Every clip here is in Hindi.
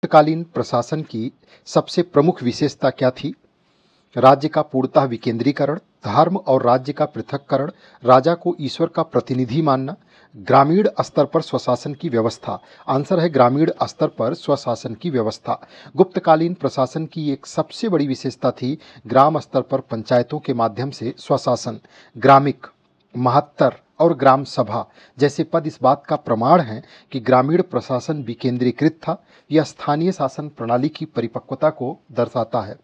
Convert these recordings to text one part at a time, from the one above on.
गुप्तकालीन प्रशासन की सबसे प्रमुख विशेषता क्या थी? राज्य का पूर्णतः विकेंद्रीकरण, धर्म और राज्य का पृथक्करण, राजा को ईश्वर का प्रतिनिधि मानना, ग्रामीण स्तर पर स्वशासन की व्यवस्था। आंसर है ग्रामीण स्तर पर स्वशासन की व्यवस्था। गुप्तकालीन प्रशासन की एक सबसे बड़ी विशेषता थी ग्राम स्तर पर पंचायतों के माध्यम से स्वशासन। ग्रामिक, महत्तर और ग्राम सभा जैसे पद इस बात का प्रमाण हैं कि ग्रामीण प्रशासन विकेंद्रीकृत था। यह स्थानीय शासन प्रणाली की परिपक्वता को दर्शाता है।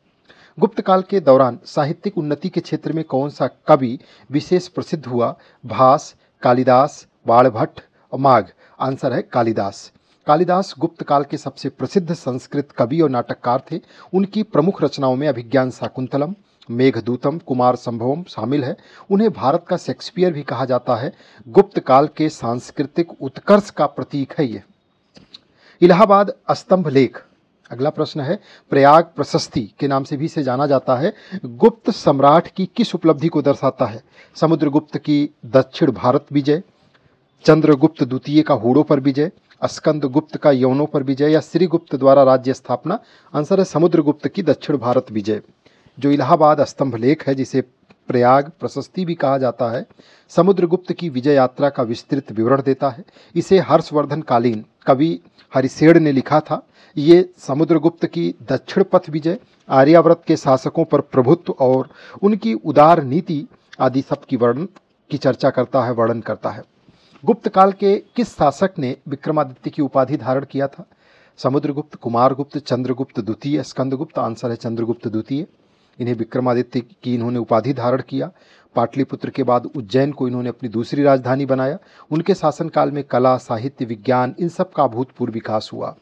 गुप्त काल के दौरान साहित्यिक उन्नति के क्षेत्र में कौन सा कवि विशेष प्रसिद्ध हुआ? भास, कालिदास, बाणभट्ट और माघ। आंसर है कालिदास। कालिदास गुप्त काल के सबसे प्रसिद्ध संस्कृत कवि और नाटककार थे। उनकी प्रमुख रचनाओं में अभिज्ञान शाकुंतलम, मेघदूतम, कुमार संभवम शामिल है। उन्हें भारत का शेक्सपियर भी कहा जाता है। गुप्त काल के सांस्कृतिक उत्कर्ष का प्रतीक है ये। इलाहाबाद स्तंभ लेख, अगला प्रश्न है, प्रयाग प्रशस्ति के नाम से भी इसे जाना जाता है, गुप्त सम्राट की किस उपलब्धि को दर्शाता है? समुद्रगुप्त की दक्षिण भारत विजय, चंद्रगुप्त द्वितीय का हूणों पर विजय, स्कंदगुप्त का यवनों पर विजय या श्रीगुप्त द्वारा राज्य स्थापना? आंसर है समुद्रगुप्त की दक्षिण भारत विजय। जो इलाहाबाद स्तंभ लेख है, जिसे प्रयाग प्रशस्ति भी कहा जाता है, समुद्रगुप्त की विजय यात्रा का विस्तृत विवरण देता है। इसे हर्षवर्धन कालीन कवि हरिशेड़ ने लिखा था। ये समुद्रगुप्त की दक्षिण पथ विजय, आर्यावर्त के शासकों पर प्रभुत्व और उनकी उदार नीति आदि सब की चर्चा करता है, वर्णन करता है। गुप्त काल के किस शासक ने विक्रमादित्य की उपाधि धारण किया था? समुद्रगुप्त, कुमारगुप्त, चंद्रगुप्त द्वितीय, स्कंदगुप्त। आंसर है चंद्रगुप्त द्वितीय। इन्हें विक्रमादित्य की इन्होंने उपाधि धारण किया। पाटलिपुत्र के बाद उज्जैन को इन्होंने अपनी दूसरी राजधानी बनाया। उनके शासनकाल में कला, साहित्य, विज्ञान इन सब का अभूतपूर्व विकास हुआ।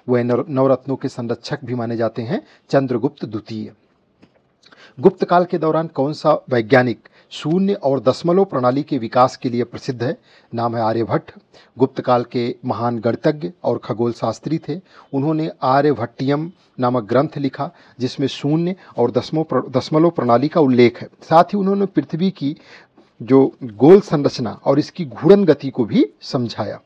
वह नवरत्नों के संरक्षक भी माने जाते हैं चंद्रगुप्त द्वितीय। गुप्त काल के दौरान कौन सा वैज्ञानिक शून्य और दशमलव प्रणाली के विकास के लिए प्रसिद्ध है? नाम है आर्यभट्ट। गुप्त काल के महान गणितज्ञ और खगोल शास्त्री थे। उन्होंने आर्यभट्टियम नामक ग्रंथ लिखा, जिसमें शून्य और दशमलव प्रणाली का उल्लेख है। साथ ही उन्होंने पृथ्वी की जो गोल संरचना और इसकी घूर्णन गति को भी समझाया।